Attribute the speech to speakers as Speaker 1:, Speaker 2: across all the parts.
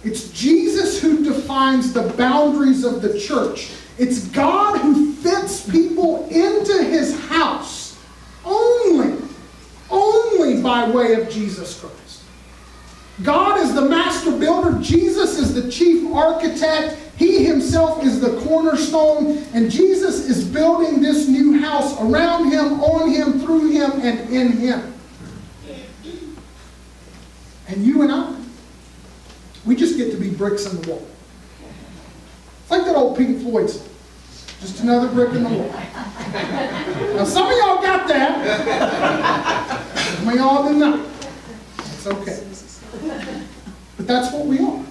Speaker 1: It's Jesus who defines the boundaries of the church. It's God who fits people into his house only by way of Jesus Christ. God is the master builder. Jesus is the chief architect. He himself is the cornerstone. And Jesus is building this new house around him, on him, through him, and in him. And you and I, we just get to be bricks in the wall. It's like that old Pink Floyd song. Just another brick in the wall. Now some of y'all got that. Some of y'all did not. It's okay. But that's what we are.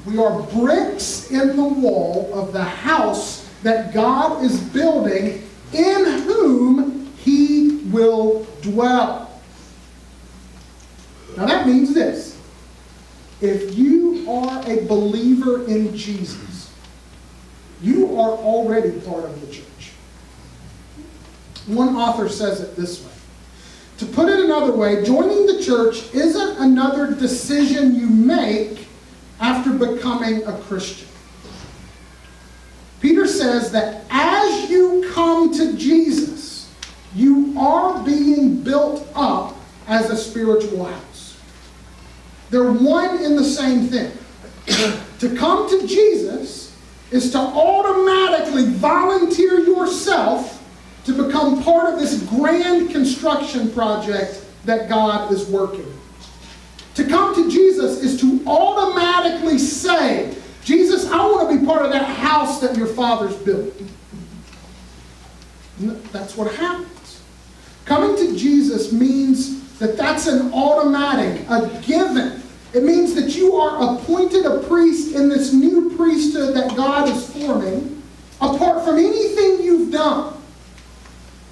Speaker 1: We are bricks in the wall of the house that God is building, in whom he will dwell. Now that means this. If you are a believer in Jesus, you are already part of the church. One author says it this way. To put it another way, joining the church isn't another decision you make after becoming a Christian. Peter says that as you come to Jesus, you are being built up as a spiritual house. They're one and the same thing. To come to Jesus is to automatically volunteer yourself to become part of this grand construction project that God is working. To come to Jesus is to automatically say, Jesus, I want to be part of that house that your Father's built. That's what happens. Coming to Jesus means that that's an automatic, a given. It means that you are appointed a priest in this new priesthood that God is forming, apart from anything you've done.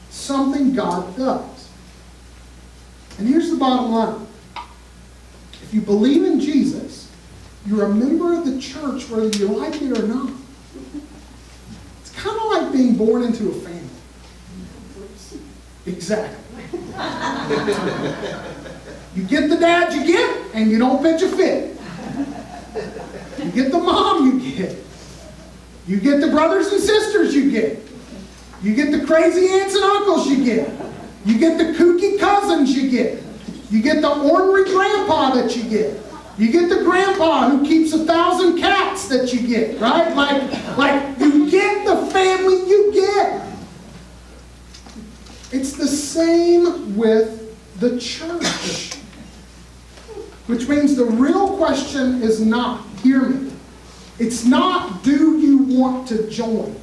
Speaker 1: Something God does. And here's the bottom line. If you believe in Jesus, you're a member of the church whether you like it or not. It's kind of like being born into a family. Exactly. You get the dad you get, and you don't pitch a fit. You get the mom you get. You get the brothers and sisters you get. You get the crazy aunts and uncles you get. You get the kooky cousins you get. You get the ornery grandpa that you get. You get the grandpa who keeps 1,000 cats that you get, right? Like you get the family you get. It's the same with the church. Which means the real question is not, hear me, it's not, do you want to join?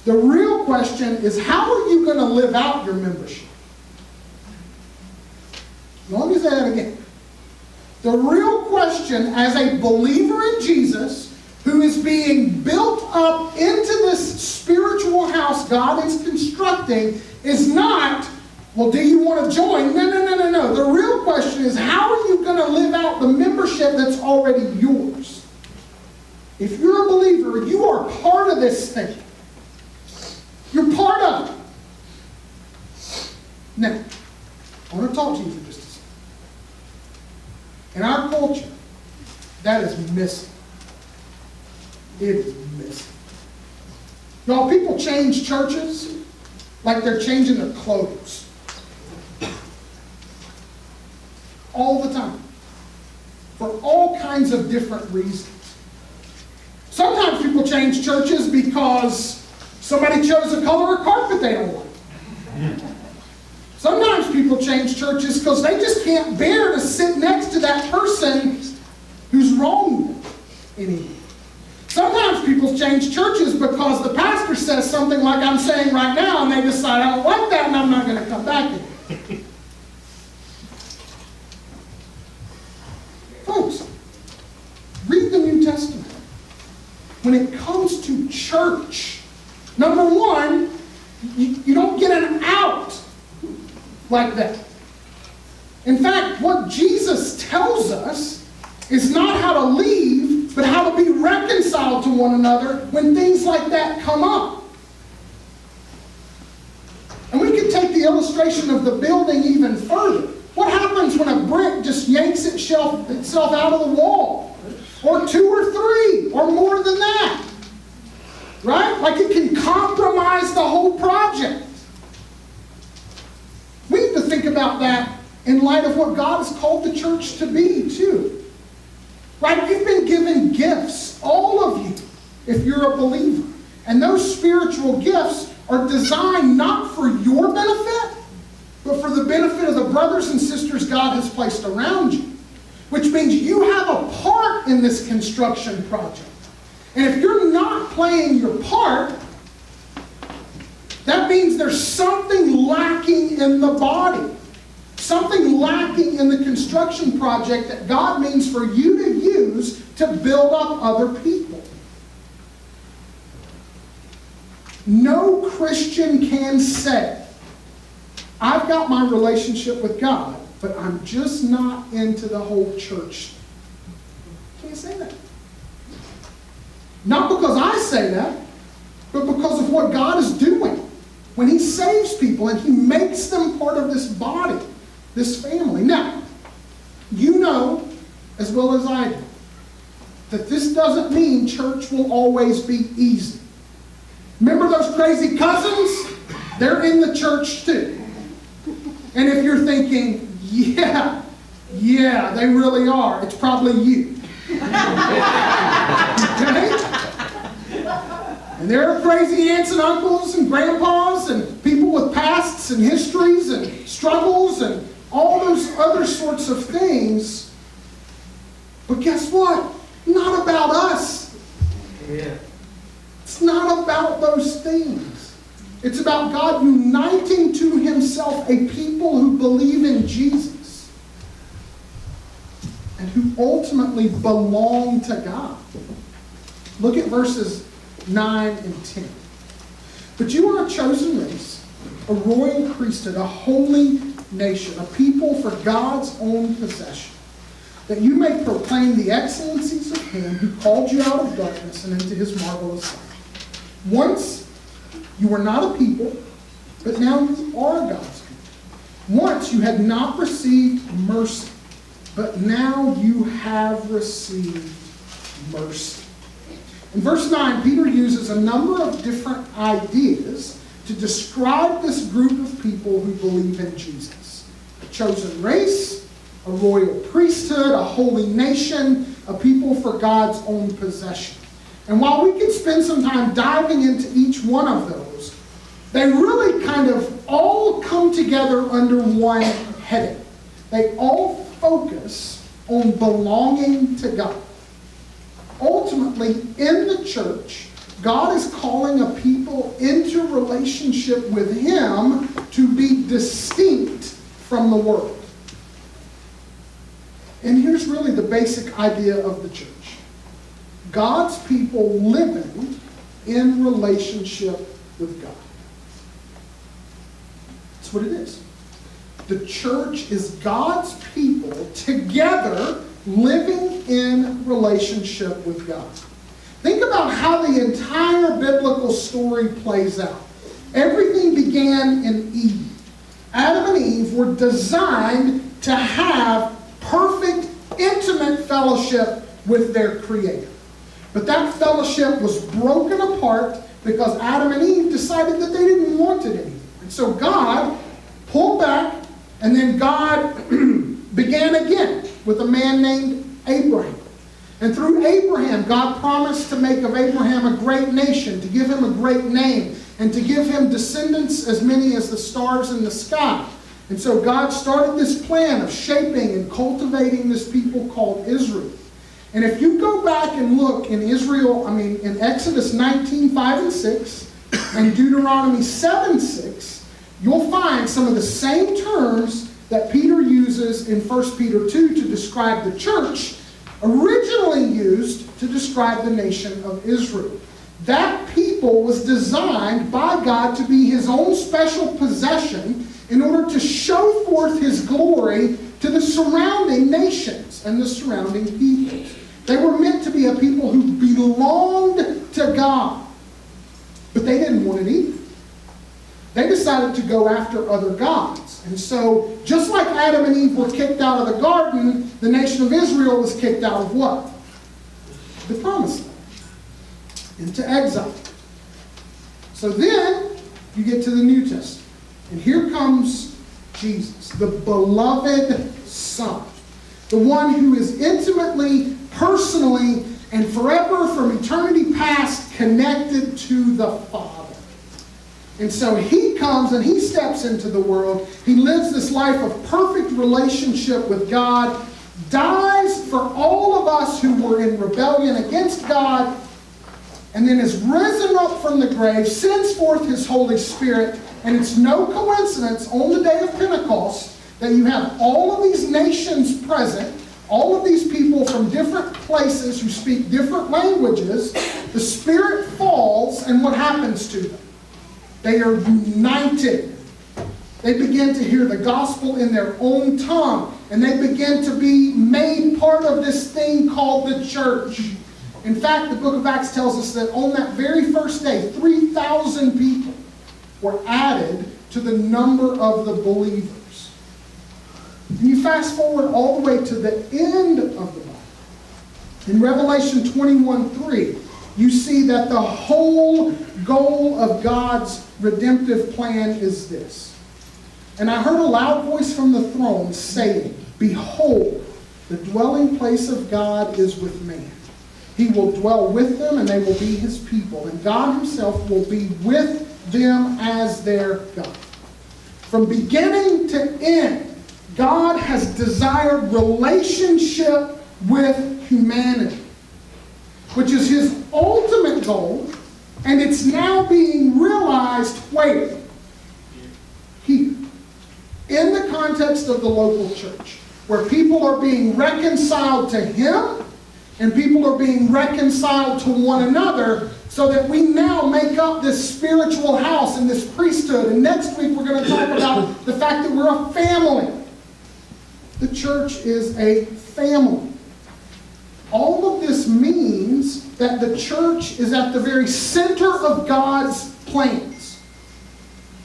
Speaker 1: The real question is, how are you going to live out your membership? Let me say that again. The real question, as a believer in Jesus, who is being built up into this spiritual house God is constructing, is not, well, do you want to join? No. The real question is, how are you going to live out the membership that's already yours? If you're a believer, you are part of this thing. You're part of it. Now, I want to talk to you for just a second. In our culture, that is missing. It is missing. Y'all, people change churches like they're changing their clothes. All the time. For all kinds of different reasons. Sometimes people change churches because somebody chose a color of carpet they don't like. Sometimes people change churches because they just can't bear to sit next to that person who's wrong anymore. Sometimes people change churches because the pastor says something like I'm saying right now, and they decide, I don't like that, and I'm not going to come back again. Folks, read the New Testament. When it comes to church, number one, you don't get an out like that. In fact, what Jesus tells us is not how to leave, but how to be reconciled to one another when things like that come up. And we could take the illustration of the building even further. What happens when a brick just yanks itself out of the wall? Or want 2 or 3 or more than that. Right? Like it can compromise the whole project. We need to think about that in light of what God has called the church to be, too. Right? You've been given gifts, all of you, if you're a believer. And those spiritual gifts are designed not for your benefit, but for the benefit of the brothers and sisters God has placed around you. Which means you have a part in this construction project. And if you're not playing your part, that means there's something lacking in the body. Something lacking in the construction project that God means for you to use to build up other people. No Christian can say, I've got my relationship with God, but I'm just not into the whole church. Can't say that. Not because I say that, but because of what God is doing. When He saves people and He makes them part of this body, this family. Now, you know, as well as I do, that this doesn't mean church will always be easy. Remember those crazy cousins? They're in the church too. And if you're thinking, yeah, they really are, it's probably you. Okay? And there are crazy aunts and uncles and grandpas and people with pasts and histories and struggles and all those other sorts of things. But guess what? Not about us.
Speaker 2: Yeah.
Speaker 1: It's not about those things. It's about God uniting to Himself a people who believe in Jesus and who ultimately belong to God. Look at verses 9 and 10. But you are a chosen race, a royal priesthood, a holy nation, a people for God's own possession, that you may proclaim the excellencies of Him who called you out of darkness and into His marvelous light. Once you were not a people, but now you are God's people. Once you had not received mercy, but now you have received mercy. In verse 9, Peter uses a number of different ideas to describe this group of people who believe in Jesus. A chosen race, a royal priesthood, a holy nation, a people for God's own possession. And while we could spend some time diving into each one of those, they really kind of all come together under one heading. They all focus on belonging to God. Ultimately, in the church, God is calling a people into relationship with Him to be distinct from the world. And here's really the basic idea of the church. God's people living in relationship with God. That's what it is. The church is God's people together living in relationship with God. Think about how the entire biblical story plays out. Everything began in Eden. Adam and Eve were designed to have perfect, intimate fellowship with their Creator. But that fellowship was broken apart because Adam and Eve decided that they didn't want it anymore. And so God pulled back, and then God began again with a man named Abraham. And through Abraham, God promised to make of Abraham a great nation, to give him a great name, and to give him descendants as many as the stars in the sky. And so God started this plan of shaping and cultivating this people called Israel. And if you go back and look in in Exodus 19:5 and 6, and Deuteronomy 7:6, you'll find some of the same terms that Peter uses in 1 Peter 2 to describe the church, originally used to describe the nation of Israel. That people was designed by God to be His own special possession in order to show forth His glory to the surrounding nations and the surrounding peoples. They were meant to be a people who belonged to God. But they didn't want it either. They decided to go after other gods. And so, just like Adam and Eve were kicked out of the garden, the nation of Israel was kicked out of what? the promised land, into exile. So then you get to the New Testament. And here comes Jesus, the beloved Son, the one who is intimately, personally, and forever from eternity past connected to the Father. And so he comes and he steps into the world. He lives this life of perfect relationship with God, dies for all of us who were in rebellion against God, and then is risen up from the grave, sends forth his Holy Spirit. And it's no coincidence on the day of Pentecost that you have all of these nations present, all of these people from different places who speak different languages. The Spirit falls, and what happens to them? They are united. They begin to hear the gospel in their own tongue, and they begin to be made part of this thing called the church. In fact, the book of Acts tells us that on that very first day, 3,000 people were added to the number of the believers. And you fast forward all the way to the end of the Bible. In Revelation 21:3, you see that the whole goal of God's redemptive plan is this. And I heard a loud voice from the throne saying, "Behold, the dwelling place of God is with man. He will dwell with them, and they will be his people. And God himself will be with them as their God." From beginning to end, God has desired relationship with humanity, which is his ultimate goal, and it's now being realized, here, in the context of the local church, where people are being reconciled to him, and people are being reconciled to one another, so that we now make up this spiritual house and this priesthood. And next week we're going to talk about the fact that we're a family. The church is a family. All of this means that the church is at the very center of God's plans.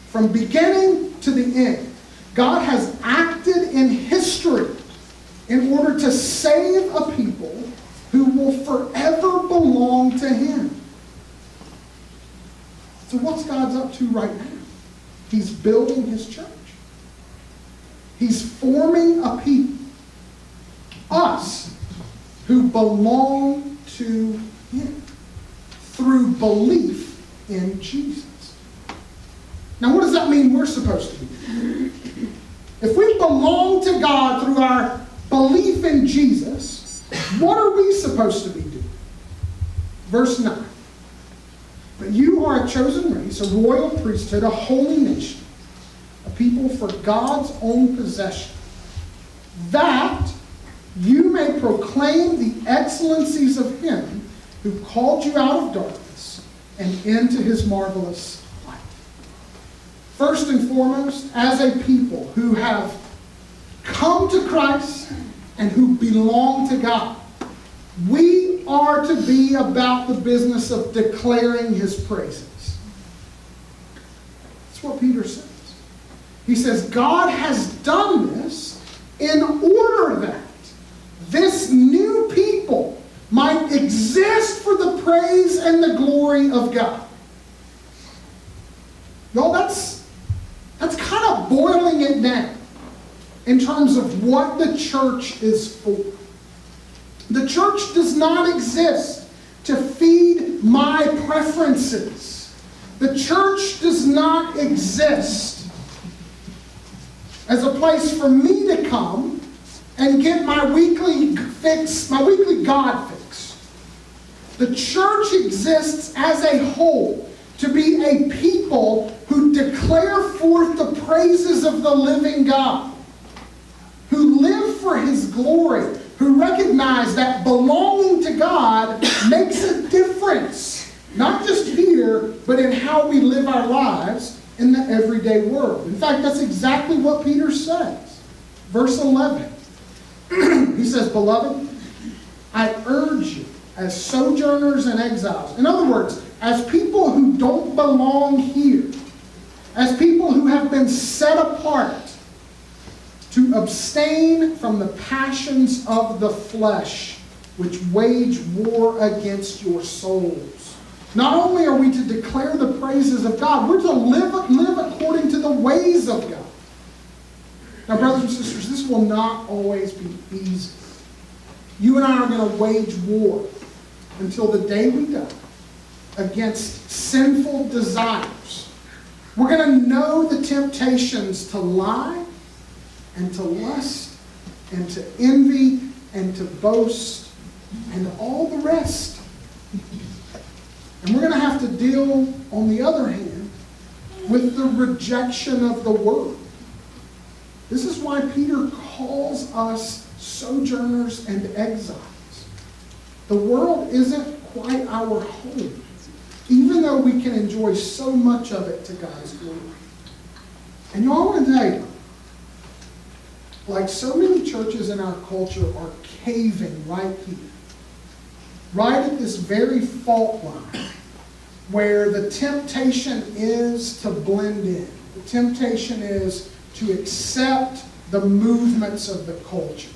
Speaker 1: From beginning to the end, God has acted in history in order to save a people who will forever belong to him. So what's God's up to right now? He's building his church. He's forming a people, us, who belong to him through belief in Jesus. Now, what does that mean we're supposed to be? If we belong to God through our belief in Jesus, what are we supposed to be doing? Verse 9. "But you are a chosen race, a royal priesthood, a holy nation, a people for God's own possession, that you may proclaim the excellencies of him who called you out of darkness and into his marvelous light." First and foremost, as a people who have come to Christ and who belong to God, we are to be about the business of declaring his praises. That's what Peter says. He says, God has done this in order that this new people might exist for the praise and the glory of God. Y'all, that's kind of boiling it down in terms of what the church is for. The church does not exist to feed my preferences. The church does not exist as a place for me to come and get my weekly God fix. The church exists as a whole to be a people who declare forth the praises of the living God, who live for his glory, who recognize that belonging to God makes a difference, not just here, but in how we live our lives in the everyday world. In fact, that's exactly what Peter says. Verse 11. He says, "Beloved, I urge you as sojourners and exiles." In other words, as people who don't belong here, as people who have been set apart, to abstain from the passions of the flesh which wage war against your souls. Not only are we to declare the praises of God, we're to live according to the ways of God. Now, brothers and sisters, this will not always be easy. You and I are going to wage war until the day we die against sinful desires. We're going to know the temptations to lie and to lust and to envy and to boast and all the rest. And we're going to have to deal, on the other hand, with the rejection of the Word. This is why Peter calls us sojourners and exiles. The world isn't quite our home, even though we can enjoy so much of it to God's glory. And y'all, want to tell you, like so many churches in our culture are caving right here, right at this very fault line, where the temptation is to blend in. The temptation is to accept the movements of the culture.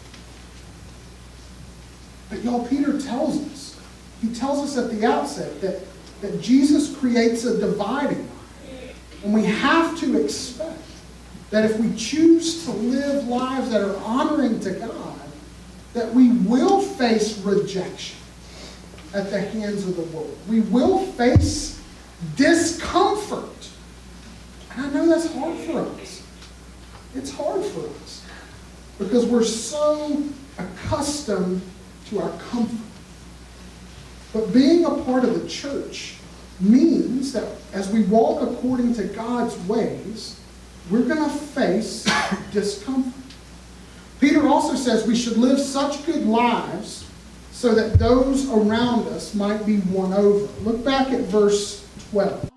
Speaker 1: But y'all, Peter tells us, he tells us at the outset that Jesus creates a dividing line. And we have to expect that if we choose to live lives that are honoring to God, that we will face rejection at the hands of the world. We will face discomfort. And I know that's hard for us. It's hard for us because we're so accustomed to our comfort. But being a part of the church means that as we walk according to God's ways, we're going to face discomfort. Peter also says we should live such good lives so that those around us might be won over. Look back at verse 12.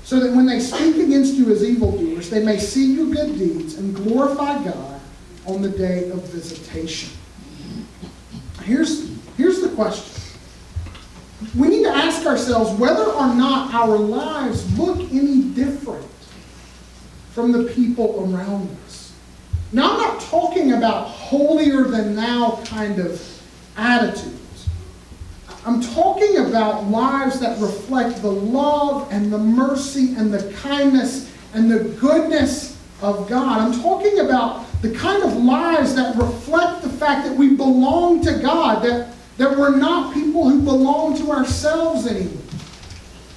Speaker 1: So that when they speak against you as evildoers, they may see your good deeds and glorify God on the day of visitation. Here's the question. We need to ask ourselves whether or not our lives look any different from the people around us. Now, I'm not talking about holier than thou kind of attitudes. I'm talking about lives that reflect the love and the mercy and the kindness and the goodness of God. I'm talking about the kind of lives that reflect the fact that we belong to God, that we're not people who belong to ourselves anymore.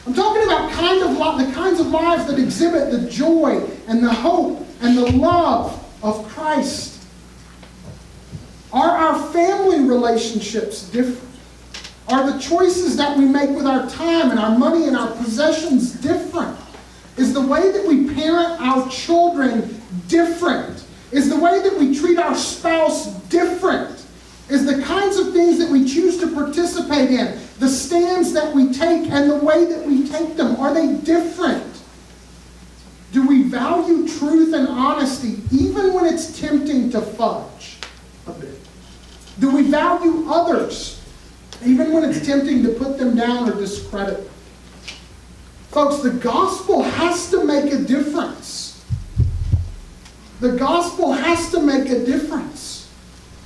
Speaker 1: I'm talking about the kinds of lives that exhibit the joy and the hope and the love of Christ. Are our family relationships different? Are the choices that we make with our time and our money and our possessions different? Is the way that we parent our children different? Is the way that we treat our spouse different? Is the kinds of things that we choose to participate in, the stands that we take and the way that we take them, are they different? Do we value truth and honesty even when it's tempting to fudge a bit? Do we value others even when it's tempting to put them down or discredit them? Folks, the gospel has to make a difference. The gospel has to make a difference.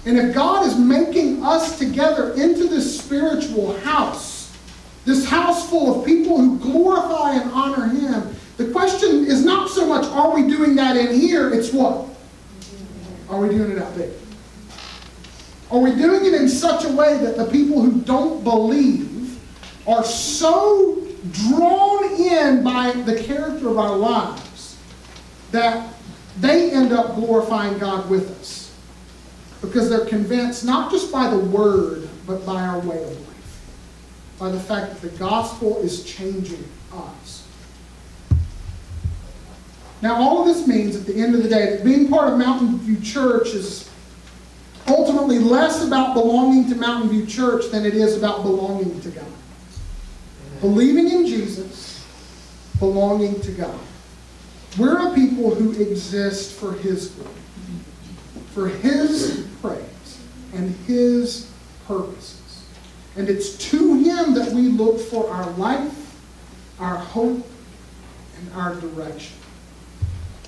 Speaker 1: And if God is making us together into this spiritual house, this house full of people who glorify and honor Him, the question is not so much, are we doing that in here? It's what? Are we doing it out there? Are we doing it in such a way that the people who don't believe are so drawn in by the character of our lives that they end up glorifying God with us? Because they're convinced not just by the word, but by our way of life. By the fact that the gospel is changing us. Now, all of this means at the end of the day that being part of Mountain View Church is ultimately less about belonging to Mountain View Church than it is about belonging to God. Believing in Jesus, belonging to God. We're a people who exist for His glory, for His praise, and His purposes. And it's to Him that we look for our life, our hope, and our direction.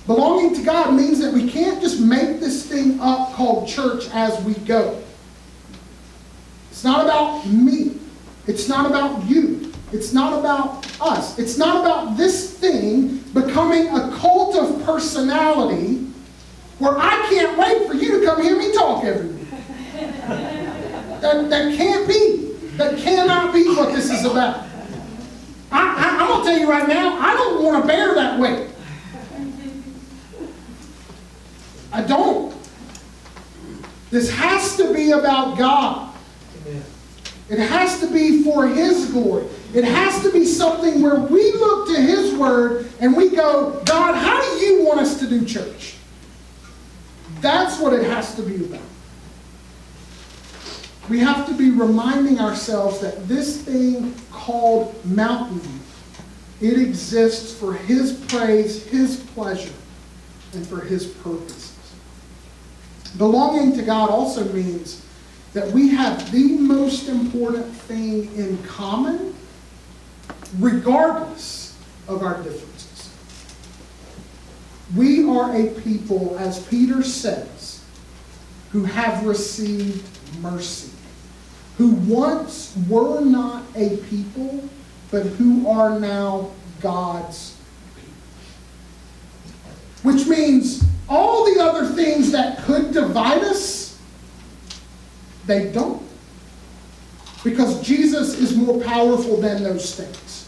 Speaker 1: Belonging to God means that we can't just make this thing up called church as we go. It's not about me. It's not about you. It's not about us. It's not about this thing becoming a cult of personality where I can't wait for you to come hear me talk every week. That can't be. That cannot be what this is about. I'm going to tell you right now, I don't want to bear that weight. I don't. This has to be about God. It has to be for His glory. It has to be something where we look to His Word and we go, God, how do you want us to do church? That's what it has to be about. We have to be reminding ourselves that this thing called Mountain View, it exists for His praise, His pleasure, and for His purposes. Belonging to God also means that we have the most important thing in common, regardless of our differences. We are a people, as Peter says, who have received mercy, who once were not a people, but who are now God's people. Which means all the other things that could divide us, they don't. Because Jesus is more powerful than those things.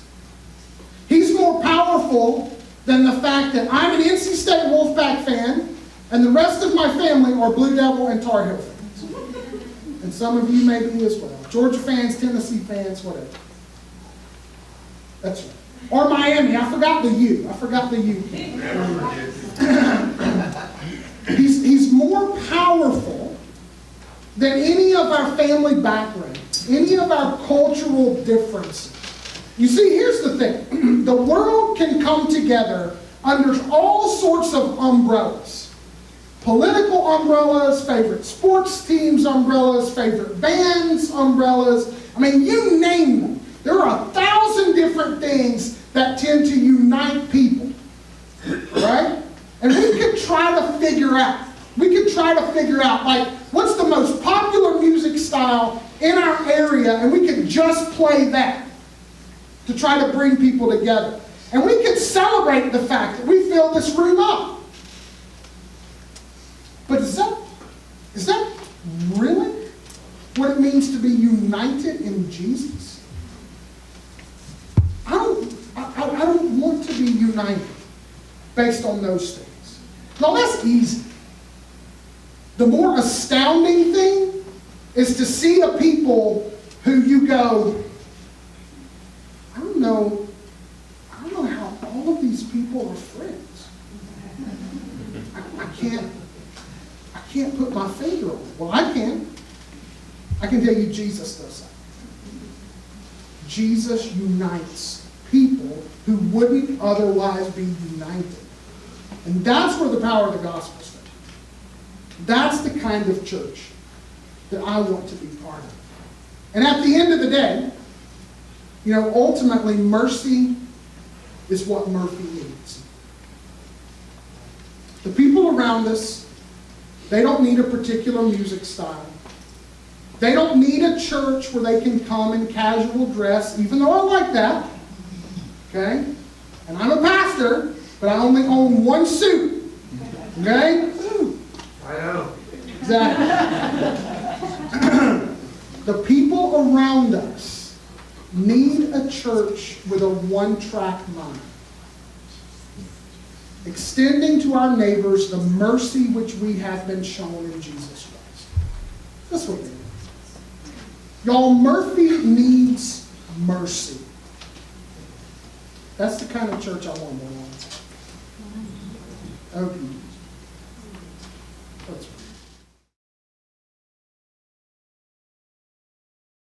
Speaker 1: He's more powerful than the fact that I'm an NC State Wolfpack fan and the rest of my family are Blue Devil and Tar Heel fans. And some of you may be as well. Georgia fans, Tennessee fans, whatever. That's right. Or Miami. I forgot the U. He's more powerful than any of our family backgrounds, any of our cultural differences. You see, here's the thing. The world can come together under all sorts of umbrellas. Political umbrellas, favorite sports teams umbrellas, favorite bands umbrellas. I mean, you name them. There are 1,000 different things that tend to unite people. Right? And we could try to figure out, like, what's the most popular music style in our area, and we could just play that to try to bring people together. And we could celebrate the fact that we fill this room up. But is that really what it means to be united in Jesus? I don't want to be united based on those things. Now that's easy. The more astounding thing is to see a people who you go, I don't know how all of these people are friends. I can't put my finger on it. Well, I can. I can tell you Jesus does that. Jesus unites people who wouldn't otherwise be united. And that's where the power of the gospel starts. That's the kind of church that I want to be part of. And at the end of the day, ultimately mercy is what Murphy needs. The people around us, they don't need a particular music style. They don't need a church where they can come in casual dress, even though I like that. Okay? And I'm a pastor, but I only own one suit. Okay?
Speaker 2: I know.
Speaker 1: Exactly. The people around us need a church with a one-track mind. Extending to our neighbors the mercy which we have been shown in Jesus Christ. That's what they need. Y'all, Murphy needs mercy. That's the kind of church I want to belong to. Okay.